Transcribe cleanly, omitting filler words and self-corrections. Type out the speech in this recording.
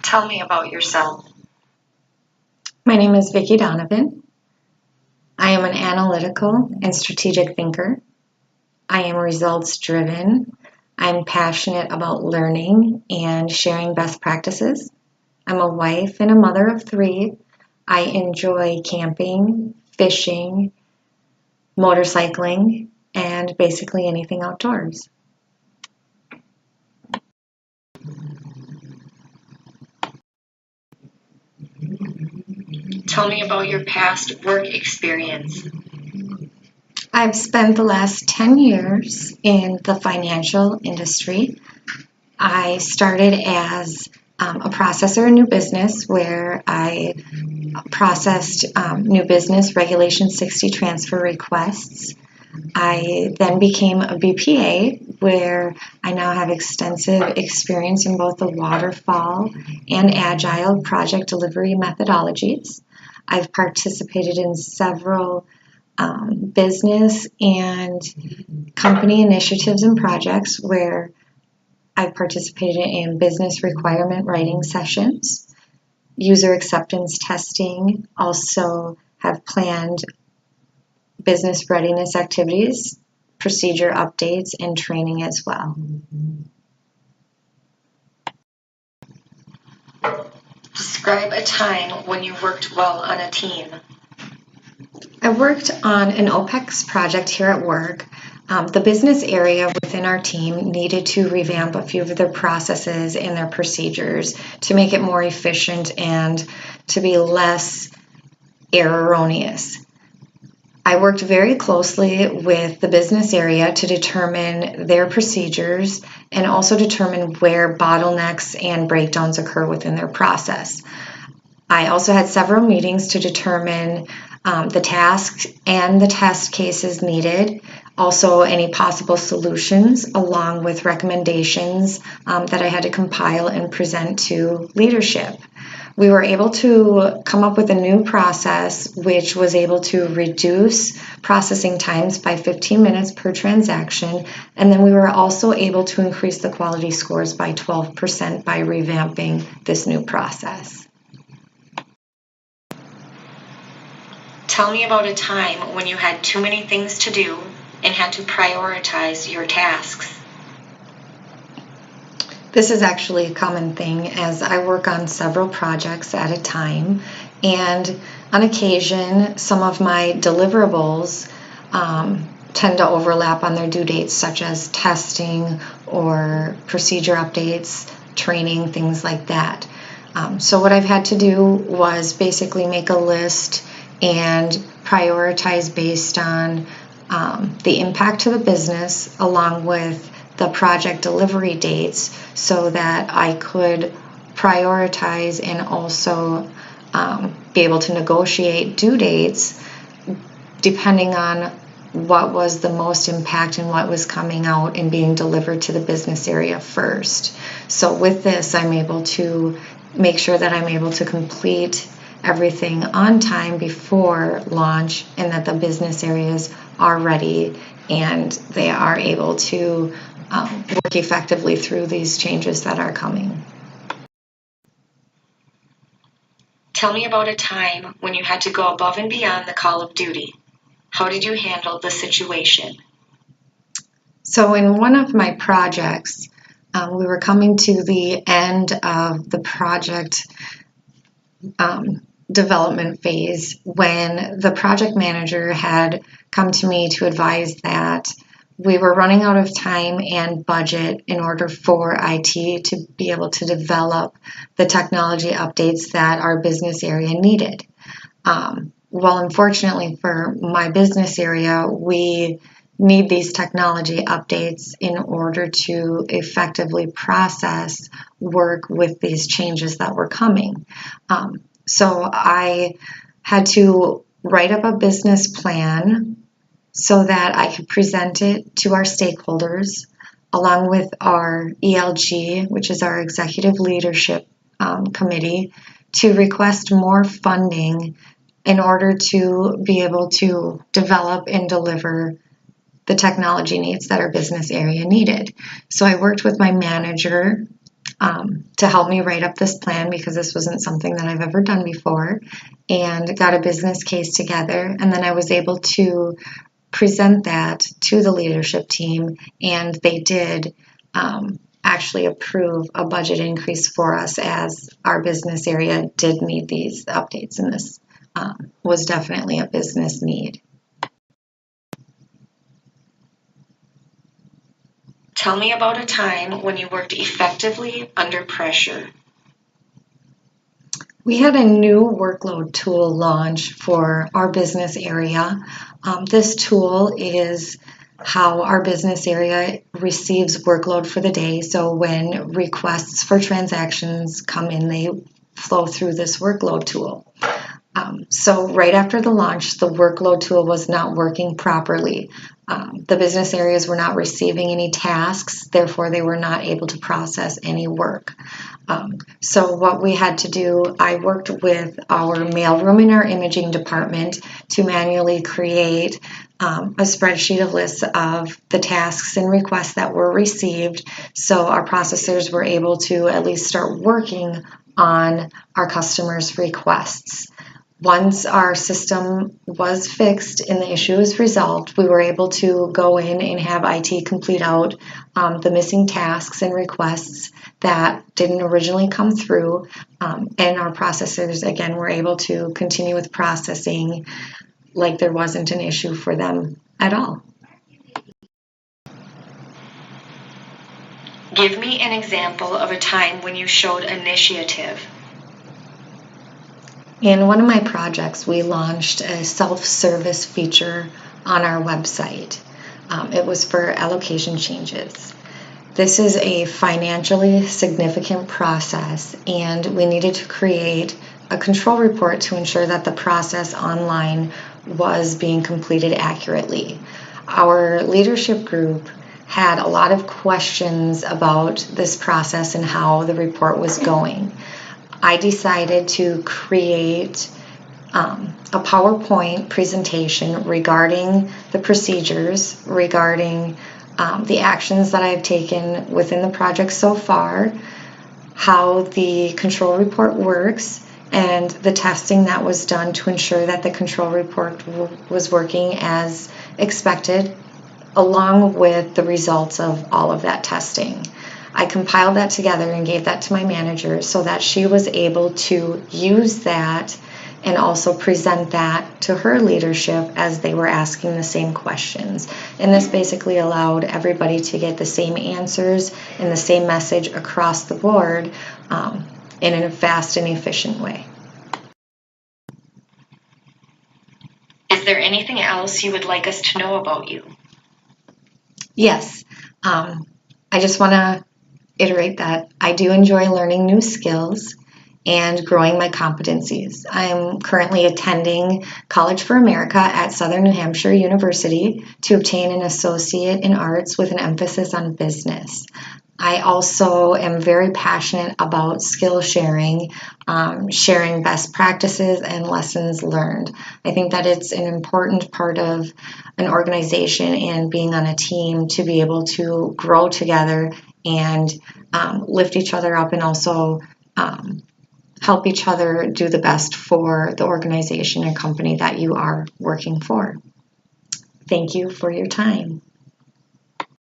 Tell me about yourself. My name is Vicki Donovan. I am an analytical and strategic thinker. I am results driven. I'm passionate about learning and sharing best practices. I'm a wife and a mother of 3. I enjoy camping, fishing, motorcycling, and basically anything outdoors. Tell me about your past work experience. I've spent the last 10 years in the financial industry. I started as a processor in new business where I processed new business Regulation 60 transfer requests. I then became a BPA where I now have extensive experience in both the waterfall and agile project delivery methodologies. I've participated in several business and company initiatives and projects where I've participated in business requirement writing sessions, user acceptance testing, also have planned business readiness activities, procedure updates, and training as well. Describe a time when you worked well on a team. I worked on an OPEX project here at work. The business area within our team needed to revamp a few of their processes and their procedures to make it more efficient and to be less erroneous. I worked very closely with the business area to determine their procedures and also determine where bottlenecks and breakdowns occur within their process. I also had several meetings to determine the tasks and the test cases needed, also any possible solutions, along with recommendations that I had to compile and present to leadership. We were able to come up with a new process which was able to reduce processing times by 15 minutes per transaction, and then we were also able to increase the quality scores by 12% by revamping this new process. Tell me about a time when you had too many things to do and had to prioritize your tasks. This is actually a common thing as I work on several projects at a time, and on occasion some of my deliverables tend to overlap on their due dates, such as testing or procedure updates, training, things like that. So what I've had to do was basically make a list and prioritize based on the impact to the business along with the project delivery dates so that I could prioritize and also be able to negotiate due dates depending on what was the most impact and what was coming out and being delivered to the business area first. So with this, I'm able to make sure that I'm able to complete everything on time before launch and that the business areas are ready and they are able to work effectively through these changes that are coming. Tell me about a time when you had to go above and beyond the call of duty. How did you handle the situation? So in one of my projects, we were coming to the end of the project development phase when the project manager had come to me to advise that we were running out of time and budget in order for IT to be able to develop the technology updates that our business area needed. Well, unfortunately for my business area, we need these technology updates in order to effectively process work with these changes that were coming. So I had to write up a business plan so that I could present it to our stakeholders along with our ELG, which is our executive leadership committee, to request more funding in order to be able to develop and deliver the technology needs that our business area needed. So I worked with my manager to help me write up this plan because this wasn't something that I've ever done before, and got a business case together. And then I was able to present that to the leadership team, and they did actually approve a budget increase for us as our business area did need these updates, and this was definitely a business need. Tell me about a time when you worked effectively under pressure. We had a new workload tool launch for our business area. This tool is how our business area receives workload for the day. So when requests for transactions come in, they flow through this workload tool. So right after the launch, the workload tool was not working properly. The business areas were not receiving any tasks, therefore they were not able to process any work. So what we had to do, I worked with our mailroom and our imaging department to manually create a spreadsheet of lists of the tasks and requests that were received, so our processors were able to at least start working on our customers' requests. Once our system was fixed and the issue was resolved, we were able to go in and have IT complete out the missing tasks and requests that didn't originally come through, and our processors again were able to continue with processing like there wasn't an issue for them at all. Give me an example of a time when you showed initiative. In one of my projects, we launched a self-service feature on our website. It was for allocation changes. This is a financially significant process, and we needed to create a control report to ensure that the process online was being completed accurately. Our leadership group had a lot of questions about this process and how the report was going. I decided to create a PowerPoint presentation regarding the procedures, regarding the actions that I've taken within the project so far, how the control report works, and the testing that was done to ensure that the control report was working as expected, along with the results of all of that testing. I compiled that together and gave that to my manager so that she was able to use that and also present that to her leadership as they were asking the same questions. And this basically allowed everybody to get the same answers and the same message across the board in a fast and efficient way. Is there anything else you would like us to know about you? Yes. I just want to iterate that I do enjoy learning new skills and growing my competencies. I'm currently attending College for America at Southern New Hampshire University to obtain an associate in arts with an emphasis on business. I also am very passionate about skill sharing, sharing best practices and lessons learned. I think that it's an important part of an organization and being on a team to be able to grow together and lift each other up, and also help each other do the best for the organization and company that you are working for. Thank you for your time.